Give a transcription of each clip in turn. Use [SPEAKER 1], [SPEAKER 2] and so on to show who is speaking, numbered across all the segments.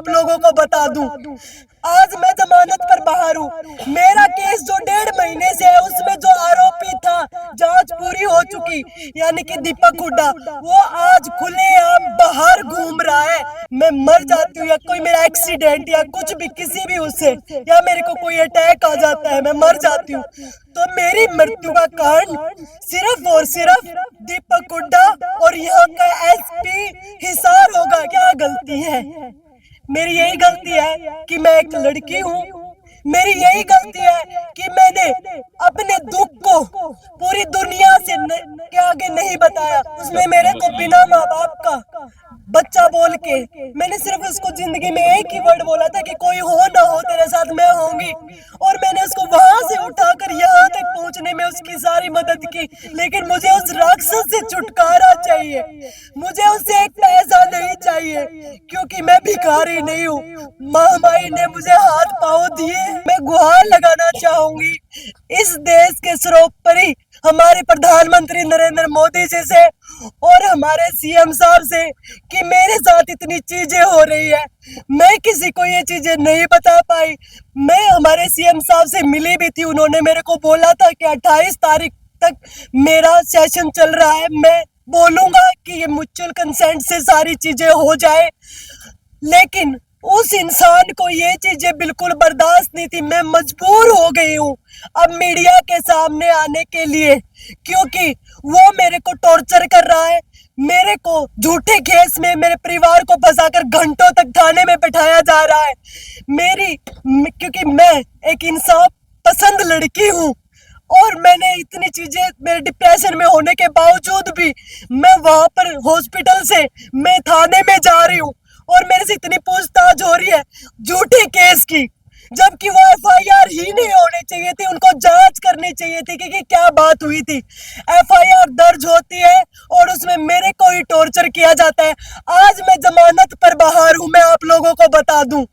[SPEAKER 1] आप लोगों को बता दूं, आज मैं जमानत पर बाहर हूँ। मेरा केस जो 1.5 महीने से है उसमें जो आरोपी था, जांच पूरी हो चुकी, यानी कि दीपक हुड्डा, वो आज खुलेआम बाहर घूम रहा है। मैं मर जाती हूँ या कोई मेरा एक्सीडेंट या कुछ भी किसी भी उससे, या मेरे को कोई अटैक आ जाता है, मैं मर जाती हूँ, तो मेरी मृत्यु का कारण सिर्फ और सिर्फ दीपक हुड्डा और यहाँ का एसपी हिसार होगा। क्या गलती है? मेरी यही गलती है कि मैं एक लड़की हूँ। मेरी यही गलती है कि मैंने अपने दुख को पूरी दुनिया से के आगे नहीं बताया। उसमें मेरे को बिना माँ बाप का बच्चा बोल के मैंने सिर्फ उसको जिंदगी में एक ही वर्ड बोला था कि कोई हो ना हो तेरे साथ मैं होंगी, और मैंने उसको वहां से उठाकर यहाँ तक पहुंचने में उसकी सारी मदद की। लेकिन मुझे उस राक्षस से छुटकारा चाहिए, मुझे उससे एक पैसा नहीं चाहिए, क्योंकि मैं भिखारी नहीं हूँ। महामारी ने मुझे हाथ पांव दिए। मैं गुहार लगाना चाहूंगी इस देश के सर्वोपरि हमारे प्रधानमंत्री नरेंद्र मोदी जी से और हमारे सीएम साहब से कि मेरे साथ इतनी चीजें हो रही है, मैं किसी को ये चीजें नहीं बता पाई। मैं हमारे सीएम साहब से मिली भी थी, उन्होंने मेरे को बोला था कि 28 तारीख तक मेरा सेशन चल रहा है, मैं बोलूंगा कि ये म्यूचुअल कंसेंट से सारी चीजें हो जाए। लेकिन उस इंसान को ये चीजें बिल्कुल बर्दाश्त नहीं थी। मैं मजबूर हो गई हूँ अब मीडिया के सामने आने के लिए, क्योंकि वो मेरे को टॉर्चर कर रहा है। मेरे को झूठे केस में मेरे परिवार को फंसाकर घंटों तक थाने में बैठाया जा रहा है। क्योंकि मैं एक इंसाफ पसंद लड़की हूँ और मैंने इतनी चीजें, मेरे डिप्रेशन में होने के बावजूद भी मैं वहां पर हॉस्पिटल से मैं थाने में जा रही हूँ और मेरे से इतनी पूछताछ हो रही है झूठे केस की, जबकि वो एफआईआर ही नहीं होनी चाहिए थी। उनको जांच करनी चाहिए थी कि क्या बात हुई थी। एफआईआर दर्ज होती है और उसमें मेरे को ही टॉर्चर किया जाता है। आज मैं जमानत पर बाहर हूँ, मैं आप लोगों को बता दूं,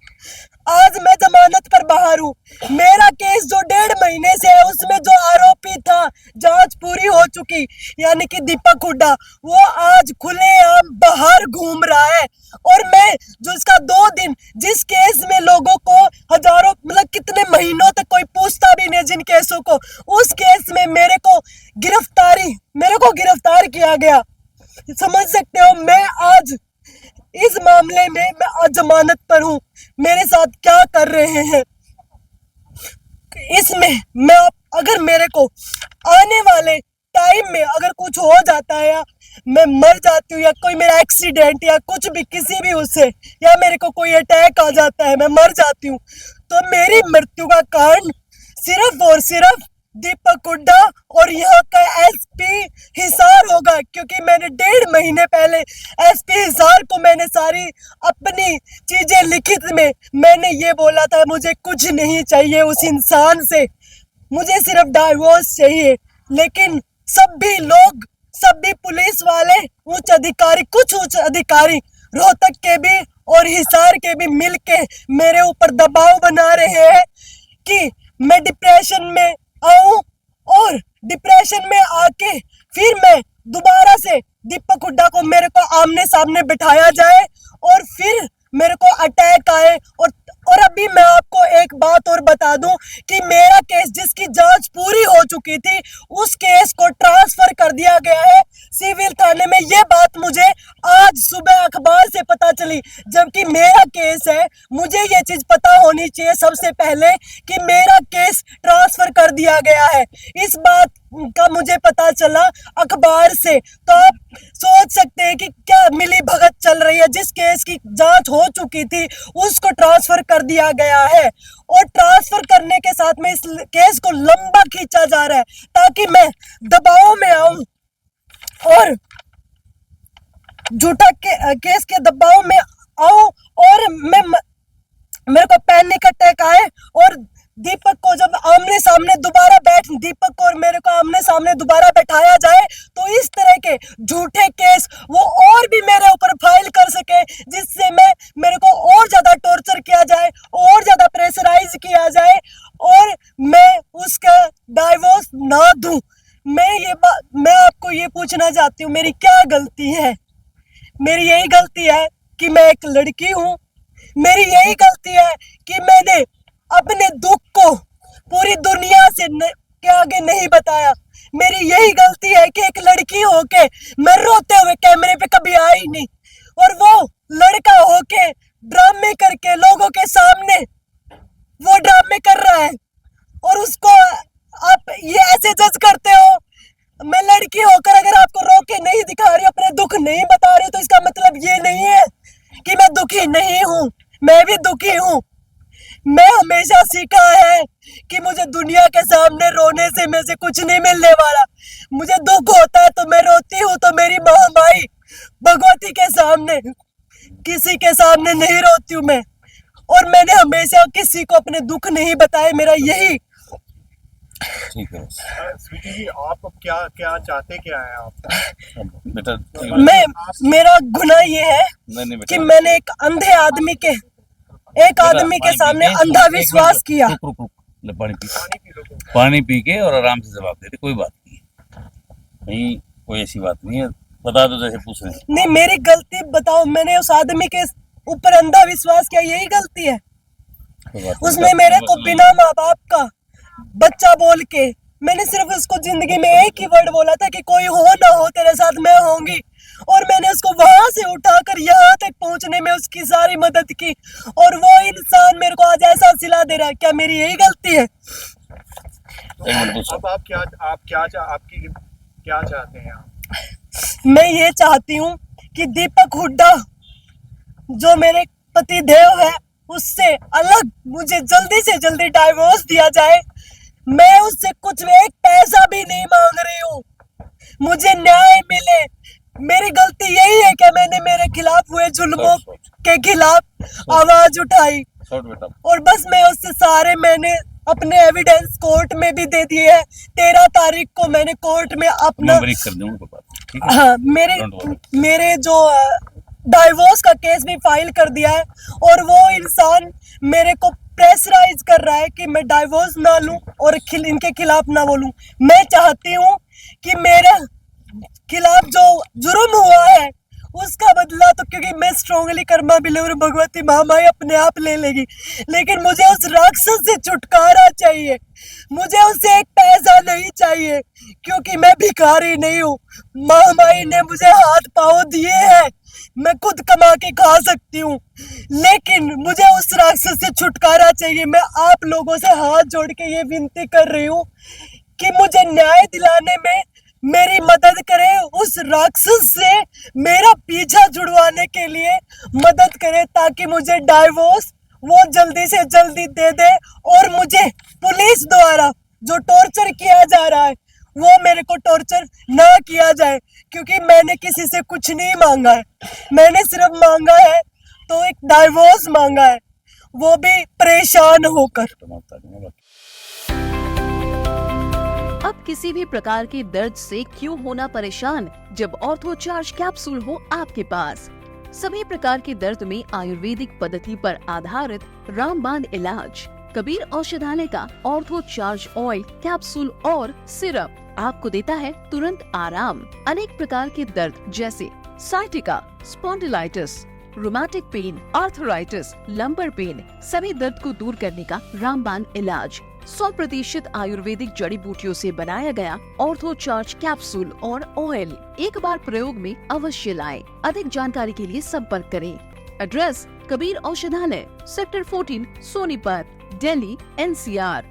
[SPEAKER 1] आज मैं जमानत पर बाहर हूँ। मेरा केस जो 1.5 महीने से है उसमें जो आरोपी था, जांच पूरी हो चुकी, यानी कि दीपक हुड्डा, वो आज खुलेआम बाहर घूम रहा है। और मैं जो इसका 2 दिन जिस केस में लोगों को हजारों मतलब कितने महीनों तक कोई पूछता भी नहीं जिन केसों को, उस केस में मेरे को गिरफ्तार किया गया। समझ सकते हो मैं आज इस मामले में मैं आज जमानत पर हूँ। मेरे साथ क्या कर रहे हैं इसमें मैं, अगर मेरे को आने वाले टाइम में अगर कुछ हो जाता है या मैं मर जाती हूँ या कोई मेरा एक्सीडेंट या कुछ भी किसी भी उससे, या मेरे को कोई अटैक आ जाता है, मैं मर जाती हूँ, तो मेरी मृत्यु का कारण सिर्फ और सिर्फ दीपक हुड्डा और यहाँ का एसपी हिसार होगा। क्योंकि मैंने 1.5 महीने पहले एसपी हिसार को मैंने सारी अपनी चीजें लिखित में मैंने ये बोला था, मुझे कुछ नहीं चाहिए उस इंसान से, मुझे सिर्फ डाइवोर्स चाहिए। लेकिन सभी पुलिस वाले कुछ उच्च अधिकारी रोहतक के भी और हिसार के भी मिलके मेरे ऊपर दबाव बना रहे हैं कि मैं डिप्रेशन में आऊं और डिप्रेशन में आके फिर मैं दोबारा से दीपक हुड्डा को मेरे को आमने सामने बिठाया जाए और फिर मेरे को अटैक आए। और अभी मैं आपको एक बात और बता दूं कि मेरा केस जिसकी जांच पूरी हो चुकी थी, उस केस को ट्रांसफर कर दिया गया है सिविल थाने में। ये बात मुझे आज सुबह अखबार से पता चली, जबकि मेरा केस है। मुझे ये चीज पता होनी चाहिए सबसे पहले कि मेरा केस ट्रांसफर कर दिया गया है। इस बात का मुझे पता चला अखबार से, तो आप सोच सकते हैं कि क्या मिली भगत चल रही है। जिस केस की जांच हो चुकी थी उसको ट्रांसफर कर दिया गया है, और ट्रांसफर करने के साथ में इस केस को लंबा खींचा जा रहा है ताकि मैं दबाव में आऊं और झूठा केस के दबाव में आऊं और मेरे को पैनिक अटैक आए और दीपक को जब आमने सामने दीपक और मेरे को आमने सामने दोबारा बैठाया जाए तो इस तरह के झूठे केस वो और भी मेरे ऊपर फाइल कर सके, जिससे मेरे को और ज्यादा टॉर्चर किया जाए, और ज्यादा प्रेशराइज किया जाए और मैं उसका डाइवोर्स ना दूं। मैं आपको ये पूछना चाहती हूँ, मेरी क्या गलती है? मेरी यही गलती है कि मैं एक लड़की हूँ। मेरी यही गलती है कि मैंने अपने दुख को पूरी दुनिया के आगे नहीं बताया। मेरी यही गलती है कि एक लड़की होके मैं रोते हुए कैमरे पे कभी आई नहीं, और वो लड़का होके ड्रामे करके लोगों के सामने वो ड्रामे कर रहा है, और उसको आप ये ऐसे जज करते हो। मैं लड़की होकर अगर आपको रो के नहीं दिखा रही, अपने दुख नहीं बता रही, तो इसका मतलब ये नहीं है कि मैं दुखी नहीं हूँ। मैं भी दुखी हूँ। मैं हमेशा सीखा है कि मुझे दुनिया के सामने रोने से मुझे कुछ नहीं मिलने वाला। मुझे दुख होता है तो मैं रोती हूँ, तो मेरी महामाई भगवती के सामने, किसी के सामने नहीं रोती हूँ मैं। और मैंने हमेशा किसी को अपने दुख नहीं बताए। मेरा यही
[SPEAKER 2] ठीक है
[SPEAKER 3] स्वीटी जी, आप क्या क्या चाहते क्या है आप?
[SPEAKER 2] बेटा
[SPEAKER 1] मेरा गुनाह ये है कि मैंने एक अंधे आदमी के सामने अंधा विश्वास किया।
[SPEAKER 2] रुक ले, पानी पी के और आराम से जवाब दे दे, कोई बात नहीं, कोई ऐसी बात नहीं है, बता दो जैसे पूछ रहे हैं।
[SPEAKER 1] नहीं, मेरी गलती बताओ। मैंने उस आदमी के ऊपर अंधा विश्वास किया, यही गलती है। उसने मेरे को बिना माँ बाप का बच्चा बोल के, मैंने सिर्फ उसको जिंदगी में एक ही वर्ड बोला था कि कोई हो ना हो तेरे साथ मैं होंगी, और मैंने उसको वहां से उठाकर यहाँ तक पहुंचने में उसकी सारी मदद की, और वो इंसान मेरे को आज ऐसा सिला दे रहा है। क्या मेरी यही गलती है?
[SPEAKER 3] अब आप क्या चाहते हैं आप?
[SPEAKER 1] मैं ये चाहती हूँ कि दीपक हुड्डा जो मेरे पति देव है, उससे अलग मुझे जल्दी से जल्दी डाइवोर्स दिया जाए। मैं उससे कुछ एक पैसा भी नहीं मांग रही हूँ, मुझे न्याय मिले। मेरी गलती यही है कि मैंने मेरे खिलाफ हुए जुल्मों के खिलाफ आवाज उठाई, और बस मैं उससे मैंने अपने एविडेंस कोर्ट में भी दे दिए है। 13 तारीख को मैंने कोर्ट में अपना हाँ मेरे जो डाइवोर्स का केस भी फाइल कर दिया है, और वो इंसान मेरे को प्रेशराइज कर रहा है कि मैं डाइवोर्स ना लूं और इनके खिलाफ ना बोलूं। मैं चाहती हूं कि मेरे खिलाफ जो जुर्म हुआ है उसका बदला, तो क्योंकि मैं स्ट्रांगली कर्मा बिलीवर भगवती महामाई अपने आप ले लेगी, लेकिन मुझे उस राक्षस से छुटकारा चाहिए। मुझे उससे एक पैसा नहीं चाहिए, क्योंकि मैं भिखारी नहीं हूँ। महामाई ने मुझे हाथ पाँव दिए हैं, मैं खुद कमा के खा सकती हूँ, लेकिन मुझे उस राक्षस से छुटकारा चाहिए। मैं आप लोगों से हाथ जोड़ के ये विनती कर रही हूँ कि मुझे न्याय दिलाने में मेरी मदद करे, उस राक्षस से मेरा पीछा छुड़वाने के लिए मदद करे, ताकि मुझे डाइवोर्स वो जल्दी से जल्दी दे दे, और मुझे पुलिस द्वारा जो टॉर्चर किया जा रहा है वो मेरे को टॉर्चर ना किया जाए, क्योंकि मैंने किसी से कुछ नहीं मांगा है। मैंने सिर्फ मांगा है तो एक डाइवोर्स मांगा है, वो भी परेशान होकर।
[SPEAKER 4] अब किसी भी प्रकार के दर्द से क्यों होना परेशान, जब ऑर्थो चार्ज कैप्सूल हो आपके पास। सभी प्रकार के दर्द में आयुर्वेदिक पद्धति पर आधारित रामबाण इलाज। कबीर औषधालय का ऑर्थो चार्ज ऑयल, कैप्सूल और सिरप आपको देता है तुरंत आराम। अनेक प्रकार के दर्द जैसे sciatica, spondylitis, rheumatic pain, arthritis, lumbar pain, सभी दर्द को दूर करने का रामबाण इलाज 100% आयुर्वेदिक जड़ी बूटियों से बनाया गया ऑर्थो चार्ज कैप्सूल और ऑयल एक बार प्रयोग में अवश्य लाएं। अधिक जानकारी के लिए संपर्क करें। एड्रेस: कबीर औषधालय, सेक्टर 14, सोनीपत, दिल्ली, NCR।